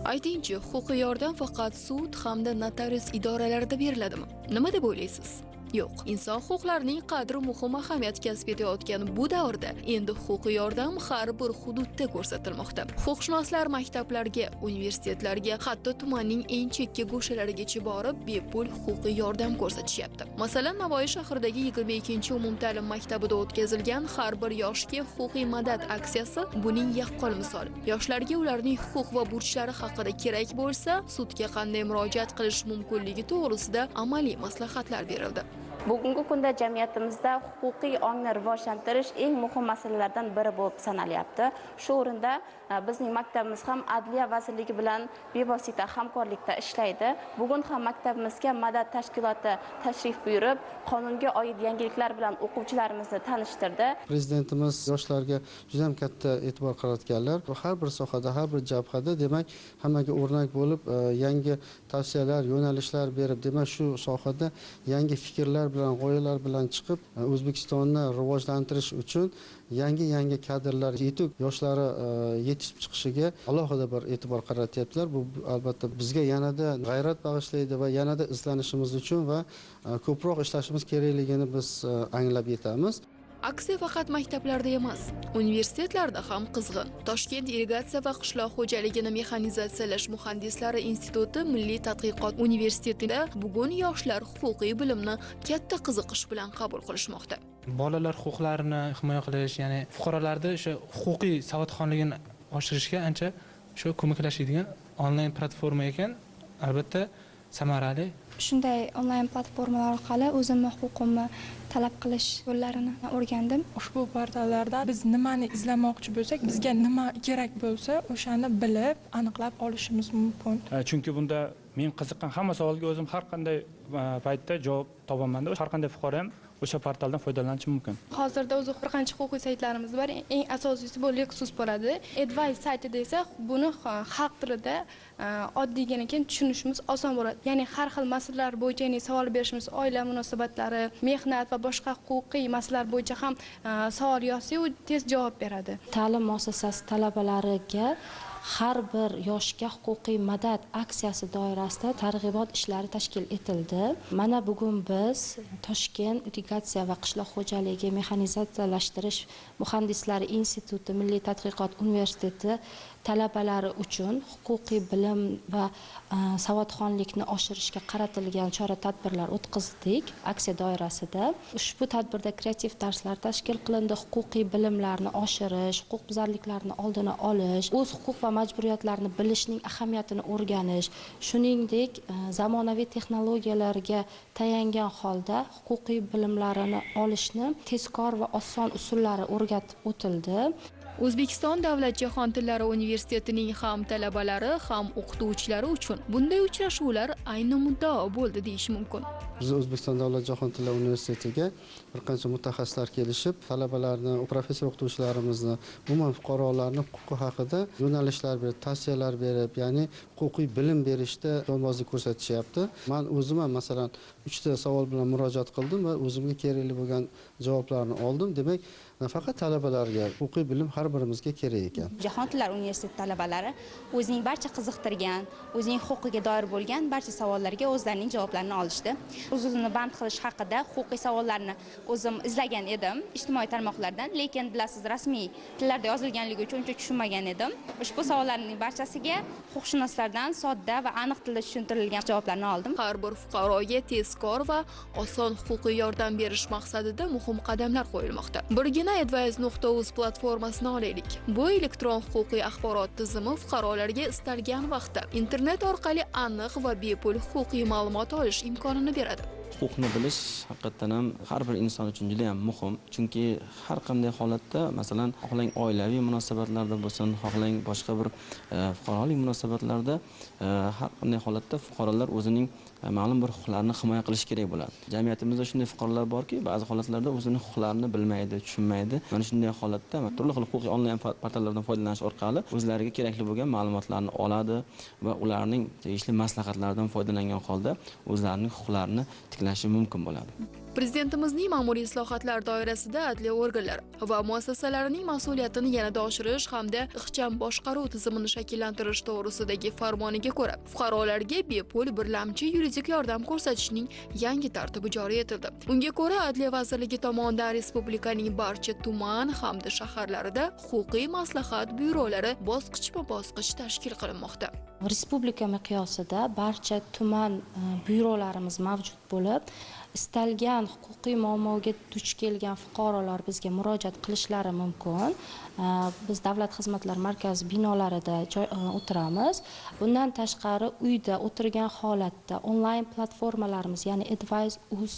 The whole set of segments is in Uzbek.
Aytingchi, huquqiy yordam faqat sud hamda notarius idoralarida beriladimi? Nima deb o'ylaysiz? Yo'q. Inson huquqlarining qadri muhim ahamiyat kasb etayotgan bu davrda endi huquqiy yordam har bir hududda ko'rsatilmoqda. Huquqshunoslar maktablarga, universitetlarga, hatto tumanning eng chekka go'shalarigacha borib bepul huquqiy yordam ko'rsatishyapti. Masalan, Navoiy shahridagi 22-umumta'lim maktabida o'tkazilgan har bir yoshga huquqiy madad aksiyasi buning yaqqol misoli. Yoshlarga ularning huquq va burchlari haqida kerak bo'lsa, sudga qanday murojaat qilish mumkinligi to'g'risida amaliy maslahatlar berildi. Bugungi kunda jamiyatimizda huquqiy ongni rivojlantirish eng muhim masalalardan biri bo'lib sanalyapti. Shu o'rinda bizning maktabimiz ham Adliya vazirligi bilan bevosita hamkorlikda ishlaydi. Bugun ham maktabimizga Madad tashkiloti tashrif buyurib, qonunga oid yangiliklar bilan o'quvchilarimizni tanishtirdi. Prezidentimiz yoshlarga juda ham katta e'tibor qaratganlar. Har bir sohada, har bir jabhada demak hammaga o'rnak bo'lib, yangi tavsiyalar, yo'nalishlar berib, demak shu sohada yangi fikrlar bilan, g'oyalar bilan chiqib, O'zbekistonni rivojlantirish uchun yangi kadrlar, yetuk yoshlari yetishib chiqishiga alohida bir e'tibor qaratyaptilar. Bu albatta bizga yanada g'ayrat bag'ishlaydi va yanada izlanishimiz uchun va ko'proq ishlashimiz kerakligini biz anglab yetamiz. Aksiya faqat maktablarda emas, universitetlarda ham qizg'in. Toshkent irrigatsiya va qishloq xo'jaligini mexanizatsiyalash muhandislari instituti Milliy tadqiqot universitetida bugun yoshlar huquqiy bilimni katta qiziqish bilan qabul qilishmoqda. Bolalar huquqlarini himoya qilish, ya'ni fuqarolarda o'sha huquqiy savodxonligini oshirishga ancha shu ko'maklashadigan onlayn platforma ekan, albatta samarali. Shunday onlayn platformalar orqali o'zimni huquqimni talab qilish yo'llarini o'rgandim. Ushbu portallarda biz nimani izlamoqchi bo'lsak, bizga nima kerak bo'lsa, o'shani bilib, aniqlab olishimiz mumkin. Chunki bunda men qiziqqan hamma savolga o'zim har qanday paytda javob topaman. Har qanday fuqaro ham o'sha portaldan foydalanishi mumkin. Hozirda o'zi bir qancha huquqiy saytlarimiz bor. Eng asosiysi bu Lexus bo'ladi. Advice saytida esa buni xalq tilida oddiygina tushunishimiz oson bo'ladi. Ya'ni har xil masalalar bo'yicha savol berishimiz, oila munosabatlari, mehnat va boshqa huquqiy masalalar bo'yicha ham savol yozsak, u tez javob beradi. Ta'lim muassasasi talabalariga har bir yoshga huquqiy madad aksiyasi doirasida targ'ibot ishlari tashkil etildi. Mana bugun biz Toshkent irrigatsiya va qishloq xo'jaligi mexanizatsiyalashtirish muhandislari instituti Milliy tadqiqot universiteti talabalari uchun huquqiy bilim va savodxonlikni oshirishga qaratilgan chora-tadbirlar o'tkazdik aksiya doirasida. Ushbu tadbirda kreativ darslar tashkil qilindi, huquqiy bilimlarni oshirish, huquqbuzarliklarni oldini olish, o'z huquq va majburiyatlarini bilishning ahamiyatini o'rganish, shuningdek zamonaviy texnologiyalarga tayangan holda huquqiy bilimlarini olishni tezkor va oson usullari o'rgatib o'tildi. O'zbekiston Davlat jahon tillari universitetining ham talabalari, ham o'qituvchilari uchun bunday uchrashuvlar ayni muddao bo'ldi deyish mumkin. Biz O'zbekiston Davlat jahon tillari universitetiga bir qancha mutaxassislar kelishib, talabalarni, professor o'qituvchilarimizni, umuman fuqarolarning huquqi haqida yo'nalishlar berib, tavsiyalar berib, ya'ni huquqiy bilim berishda yonbozlik ko'rsatishyapti. Men o'zim ham masalan 3 ta savol bilan murojaat qildim va o'zimga kerakli bo'lgan javoblarni oldim. Demak, nafaqat talabalarga huquqiy bilim har birimizga kerak ekan. Jahon tillari universiteti talabalari o'zining barcha qiziqtirgan, o'zining huquqiga doir bo'lgan barcha savollarga o'zlarining javoblarini olishdi. Uzulni band qilish haqida huquqiy savollarni o'zim izlagan edim ijtimoiy tarmoqlardan, lekin bilasiz, rasmiy tillarda yozilganligi uchun uncha tushunmagan edim. Ushbu savollarning barchasiga huquqshunoslardan sodda va aniq tilda tushuntirilgan javoblarni oldim. Har bir fuqaroga tezkor va oson huquqiy yordam berish maqsadida muhim qadamlar qo'yilmoqda. Birgina advice.uz platformasini olaylik. Bu elektron huquqiy axborot tizimi fuqarolarga istalgan vaqtda internet orqali aniq va bepul huquqiy ma'lumot olish imkonini beradi. Huquqni bilish haqiqatan ham har bir inson uchun juda ham muhim. Chunki har qanday holatda, masalan, xohlang oilaviy munosabatlarda bo'lsin, xohlang boshqa bir fuqarolik munosabatlarda, har qanday holatda fuqarolar o'zining ma'lum bir huquqlarini himoya qilish kerak bo'ladi. Jamiyatimizda shunday fuqarolar borki, ba'zi holatlarda o'zining huquqlarini bilmaydi, tushunmaydi. Mana shunday holatda turli xil huquqiy onlayn portallardan foydalanish orqali o'zlariga kerakli bo'lgan ma'lumotlarni oladi va ularning tegishli maslahatlaridan foydalangan holda o'zlarining huquqlarini tiklashi mumkin bo'ladi. Prezidentimizning ma'muriy islohotlar doirasida adliya organlari va muassasalarining mas'uliyatini yanada oshirish hamda ixcham boshqaruv tizimini shakllantirish to'g'risidagi farmoniga ko'ra, fuqarolarga bepul birlamchi yuridik yordam ko'rsatishning yangi tartibi joriy etildi. Unga ko'ra, Adliya vazirligi tomonidan respublikaning barcha tuman hamda shaharlarida huquqiy maslahat byurolari bosqichma-bosqich tashkil qilinmoqda. Respublika miqyosida barcha tuman byurolarimiz mavjud bo'lib, istalgan huquqiy muammoga duch kelgan fuqarolar bizga murojaat qilishlari mumkin. Biz Davlat xizmatlar markazi binolarida o'tiramiz. Bundan tashqari uyda o'tirgan holatda onlayn platformalarimiz, ya'ni Advice.uz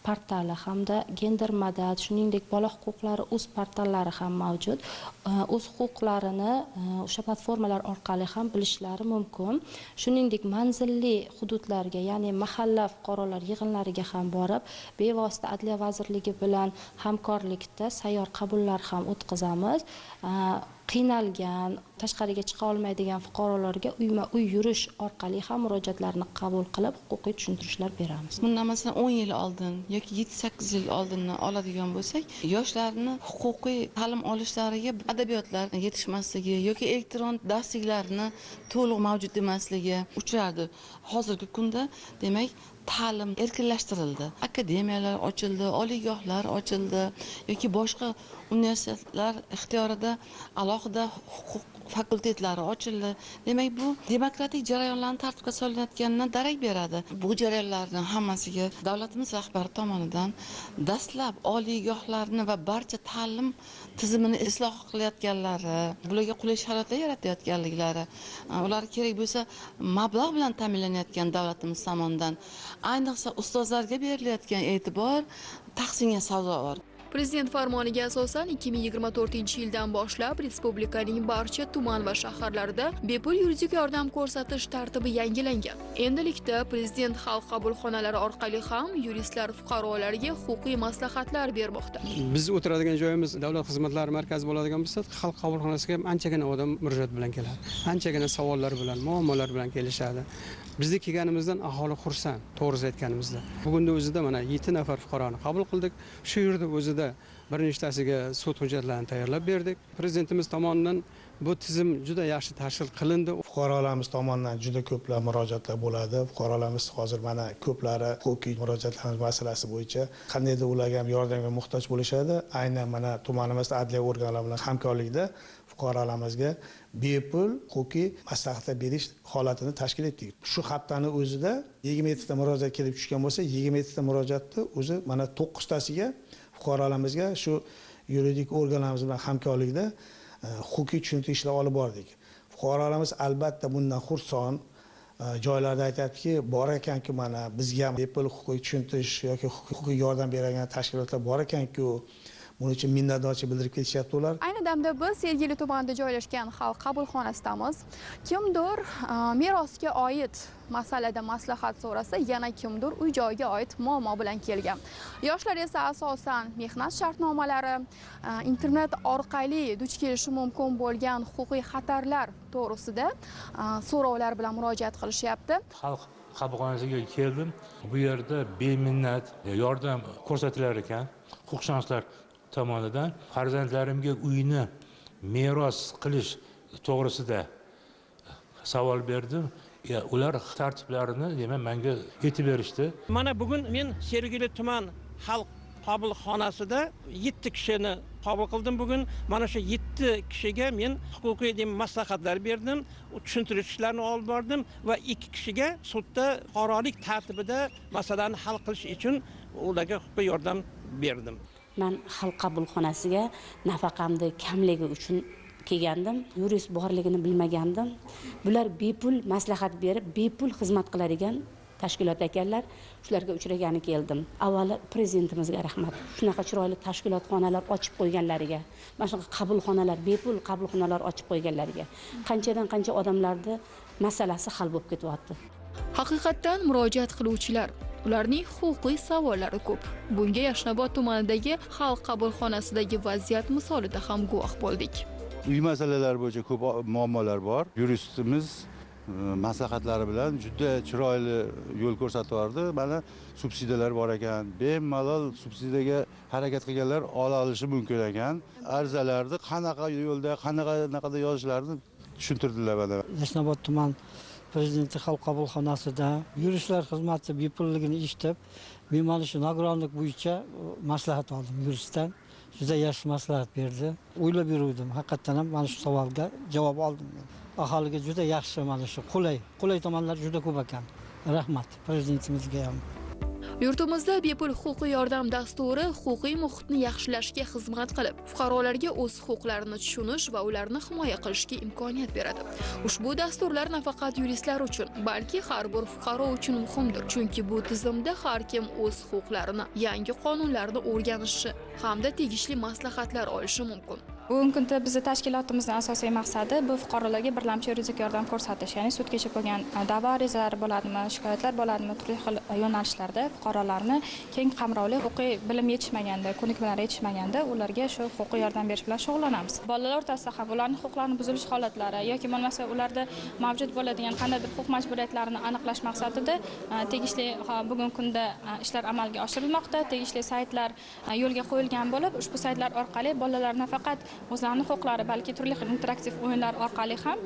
portali hamda Gender Madad, shuningdek bola huquqlari o'z portallari ham mavjud. O'z huquqlarini o'sha platformalar orqali ham bilishlari mumkin. Shuningdek, manzilli hududlarga, ya'ni mahalla fuqarolar yig'inlariga ham borib, bevosita Adliya vazirligi bilan hamkorlikda sayyor qabullar ham o'tkazamiz. Qiynalgan, tashqariga chiqa olmaydigan fuqarolarga uyma-uy yurish orqali ham murojaatlarni qabul qilib, huquqiy tushuntirishlar beramiz. Bundan masalan 10 yil oldin yoki 7-8 yil oldindan oladigan bo'lsak, yoshlarni huquqiy ta'lim olishlariga adabiyotlar yetishmasligi yoki elektron darsliklarni to'liq mavjud emasligi uchrardi. Hozirgi kunda, demak, ta'lim erkinlashtirildi. Akademiyalar ochildi, oliygohlar ochildi yoki boshqa universitetlar ixtiyorida alohida huquq fakultetlari ochildi. Demak, bu demokratik jarayonlarni tartibga solinayotganidan darak beradi. Bu jarayonlarning hammasiga davlatimiz rahbari tomonidan dastlab oliygohlarni va barcha ta'lim tizimini isloh qilayotganlari, bularga qulay sharoitlar yaratayotganliklari, ular kerak bo'lsa mablag' bilan ta'minlanayotgan davlatimiz tomonidan, ayniqsa ustozlarga berilayotgan e'tibor tahsinga sazovor. Prezident farmoniga asosan 2024-yildan boshlab respublikaning barcha tuman va shaharlarida bepul yuridik yordam ko'rsatish tartibi yangilangan. Endilikda Prezident xalq qabulxonalari orqali ham yuristlar fuqarolarga huquqiy maslahatlar bermoqda. Biz o'tiradigan joyimiz Davlat xizmatlari markazi bo'ladigan bo'lsa, xalq qabulxonasiga anchagina odam murojaat bilan keladi. Anchagina savollar bilan, muammolar bilan kelishadi. Bizga kelganimizdan aholi xursand, to'g'risi aytganimizda. Bugunning o'zida mana 7 nafar fuqaroni qabul qildik. Shu yerda o'zida bir nechtasiga sud hujjatlarini tayyorlab berdik. Prezidentimiz tomonidan bu tizim juda yaxshi tashkil qilindi. Fuqarolarimiz tomonidan juda ko'plab murojaatlar bo'ladi. Fuqarolarimiz hozir mana ko'plari huquqiy murojaatlar masalasi bo'yicha qandaydir ularga ham yordamga muhtoj bo'lishadi. Aynan mana tumanimizda adliya organlari bilan hamkorlikda fuqarolarimizga bepul huquqiy maslahatlar berish holatini tashkil etdik. Shu haftaning o'zida 27 ta murojaat kelib tushgan bo'lsa, 27 ta murojaatni o'zi mana 9 tasiga fuqarolarimizga shu yuridik organlarimiz bilan hamkorlikda huquqiy tushuntirishlar olib bordik. Fuqarolarimiz albatta bundan xursand. Joylarda aytadiki, bor ekanki, mana bizga ham bepul huquqiy tushuntirish yoki huquqiy yordam beradigan tashkilotlar bor ekanki, buning uchun minnatdorchilik bildirib ketishyapti ular. Ayni damda biz Sergeli tumanida joylashgan xalq qabulxonasidamiz. Kimdir merosga oid masalada maslahat so'rasa, yana kimdir uy joyiga oid muammo bilan kelgan. Yoshlar esa asosan mehnat shartnomalari, internet orqali duch kelishi mumkin bo'lgan huquqiy xatarlar to'g'risida so'rovlar bilan murojaat qilishyapti. Xalq qabulxonasiga keldim. Bu yerda beminnat yordam ko'rsatilar ekan. Huquqshunoslar tomonidan farzandlarimga uyni meros qilish to'g'risida savol berdim. Ular tartiblarini menga aytib berishdi. Mana bugun men Sergeli tuman xalq qabulxonasida 7 kishini qabul qildim bugun. Mana shu 7 kishiga men huquqiy maslahatlar berdim, tushuntirishlarni olib bordim va 2 kishiga sudda fuqarolik tartibida masalani hal qilish uchun ularga huquqiy yordam berdim. Men xalq qabulxonasiga nafaqamni kamligi uchun kelgandim. Yurist borligini bilmagandim. Bular bepul maslahat berib, bepul xizmat qiladigan tashkilot ekanlar. Shularga uchragani keldim. Avvalo prezidentimizga rahmat. Shunaqa chiroyli tashkilotxonalar ochib qo'yganlariga, mana shunaqa qabulxonalar, bepul qabulxonalar ochib qo'yganlariga. Qanchadan qancha odamlarning masalasi hal bo'lib ketyapti. Haqiqatan murojaat qiluvchilar, ularning huquqiy savollari ko'p. Bunga Yashnobod tumanidagi xalq qabulxonasidagi vaziyat misolida ham guvoh bo'ldik. Uy masalalari bo'yicha ko'p muammolar bor. Yuristimiz maslahatlari bilan juda chiroyli yo'l ko'rsatib yubordi. Mana subsidiyalar bor ekan, bemalol subsidiyaga harakat qilganlar ola olishi mumkin ekan. Arzalarni qanaqa yo'lda, qanaqa yozishlarini tushuntirdilar mana. Yashnobod tuman prezidenti xalq qabulxonasida yuristlar xizmati bepulligini eshitib, men mana shu nogironlik bo'yicha maslahat oldim yuristdan. Juda yaxshi maslahat berdi. O'ylab yuruvdim. Haqiqatan ham mana shu savolga javob oldim. Aholiga juda yaxshi mana shu qulay tomonlar juda ko'p ekan. Rahmat prezidentimizga ham. Yurtimizda bepul huquqiy yordam dasturi huquqiy muhitni yaxshilashga xizmat qilib, fuqarolarga o'z huquqlarini tushunish va ularni himoya qilishga imkoniyat beradi. Ushbu dasturlar nafaqat yuristlar uchun, balki har bir fuqaro uchun muhimdir. Chunki bu tizimda har kim o'z huquqlarini, yangi qonunlarni o'rganishi hamda tegishli maslahatlar olishi mumkin. Bugungi kunda bizning tashkilotimizning asosiy maqsadi bu fuqarolarga birlamchi yuridik yordam ko'rsatish, ya'ni sudgacha bo'lgan da'vo arizalari bo'ladimi, shikoyatlar bo'ladimi, turli xil yo'nalishlarda fuqarolarni keng qamrovli huquqiy bilim yetishmaganda, ko'nikmalar yetishmaganda ularga shu huquqiy yordam berish bilan shug'ullanamiz. Bolalar o'rtasida ham ularning huquqlarini buzilish holatlari yoki bo'lmasa ularda mavjud bo'ladigan qandaydir huquq majburiyatlarini aniqlash maqsadida tegishli bugungi kunda ishlar amalga oshirilmoqda. Tegishli saytlar yo'lga qo'yilgan bo'lib, ushbu saytlar orqali bolalar nafaqat o'zlarining huquqlari, balki turli xil interaktiv o'yinlar orqali ham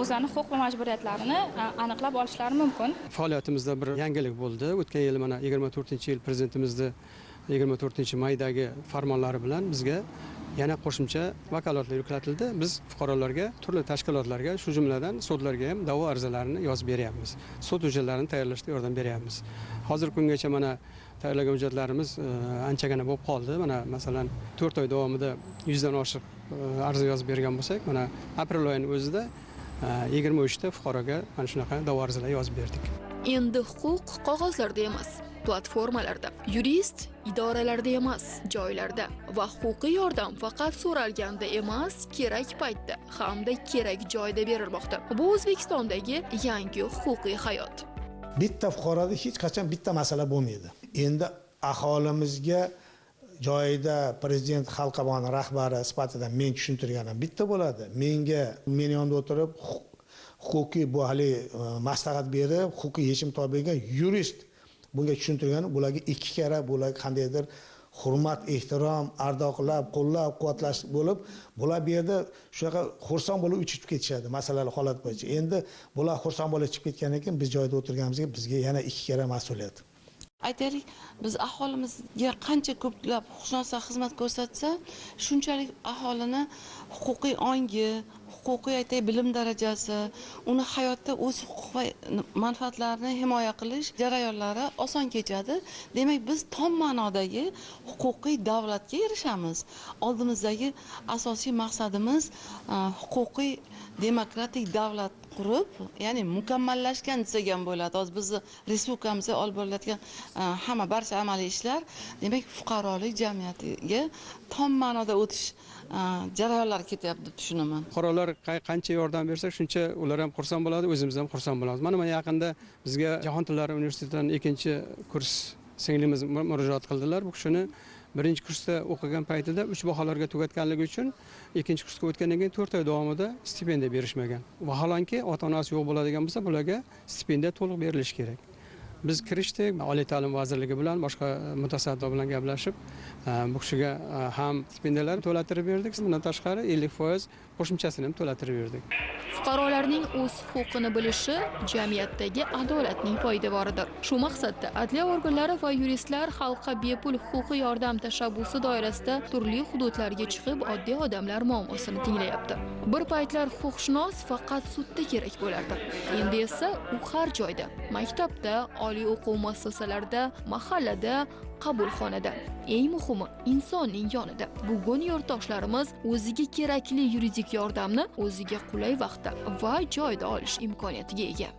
o'zlarining huquq va majburiyatlarini aniqlab olishlari mumkin. Faoliyatimizda bir yangilik bo'ldi. O'tgan yil mana 24-yil prezidentimizning 24-maydagi farmonlari bilan bizga yana qo'shimcha vakolatlar yuklatildi. Biz fuqarolarga, turli tashkilotlarga, shu jumladan sudlarga ham da'vo arizalarini yozib beryapmiz. Sud hujjatlarini tayyorlashda yordam beryapmiz. Hozir kungacha mana tayyorlagan hujjatlarimiz anchagina bo'lib qoldi. Mana masalan 4 oy davomida 100 dan oshiq ariza yozib bergan bo'lsak, mana aprel oyining o'zida 23 ta fuqaroga mana shunaqa da'vo arizalar yozib berdik. Endi huquq qog'ozlarda emas, platformalarda, yurist idoralarda emas, joylarda va huquqiy yordam faqat so'ralganda emas, kerak paytda hamda kerak joyda berilmoqda. Bu O'zbekistondagi yangi huquqiy hayot. Bitta fuqaroda hech qachon bitta masala bo'lmaydi. Endi aholimizga joyida prezident xalq qabulxonasi rahbari sifatida men tushuntirganim bitta bo'ladi. Menga men yonimda o'tirib huquqiy bu hali maslahat berib, huquqiy yechim topgan yurist bunga tushuntirgani bularga ikki karra bularga qandaydir hurmat, ehtirom, ardoqlab, qo'llab-quvvatlash bo'lib, bular bu yerda shunaqa xursand bo'lib uchib ketishadi masalalar holat bo'yicha. Endi bular xursand bo'lib chiqib ketgandan keyin biz joyda o'tirganimizga bizga yana ikki karra mas'uliyat. Aytaylik, biz aholimizga qancha ko'plab huquqshunoslar xizmat ko'rsatsa, shunchalik aholini huquqiy ongi, huquqiy bilim darajasi, uni hayotda o'z huquq va manfaatlarini himoya qilish jarayonlari oson kechadi. Demak, biz tom ma'nodagi huquqiy davlatga erishamiz. Oldimizdagi asosiy maqsadimiz huquqiy demokratik davlat qurib, ya'ni mukammallashgan desak ham bo'ladi. Hozir bizni respublikamizda olib borilayotgan hamma barcha amaliy ishlar, demak, fuqarolik jamiyatiga tom ma'noda o'tish jarayonlari ketyapti deb tushunaman. Fuqarolar qancha yordam bersak, shuncha ular ham xursand bo'ladi, o'zimiz ham xursand bo'lamiz. Mana yaqinda bizga Jahon tillari universitetidan 2-kurs singlimiz murojaat qildilar. Bu kishini 1-kursda o'qigan paytida 3 baholarga tugatganligi uchun 2-kursga o'tgandan keyin 4 oy davomida stipendiya berishmagan. Vaholanki ota-onasi yo'q bo'ladigan bo'lsa, bularga stipendiya to'liq berilishi kerak. Biz kirishdik, Oliy ta'lim vazirligi bilan boshqa mutasaddilar bilan gaplashib, bu kishiga ham stipendiyalar to'latirib berdik. Bundan tashqari 50% qo'shimchasini ham to'latirib berdik. Fuqarolarning o'z huquqini bilishi jamiyatdagi adolatning poydevoridir. Shu maqsadda adliya organlari va yuristlar xalqqa bepul huquqiy yordam tashabbusi doirasida turli hududlarga chiqib, oddiy odamlar muammosini tinglayapti. Bir paytlar huquqshunos faqat sudda kerak bo'lardi. Endi esa u har joyda, maktabda, oliy o'quv muassasalarida, mahallada, qabulxonada, eng muhimi insonning yonida. Bugun yurtdoshlarimiz o'ziga kerakli yuridik yordamni o'ziga qulay vaqtda va joyda olish imkoniyatiga ega.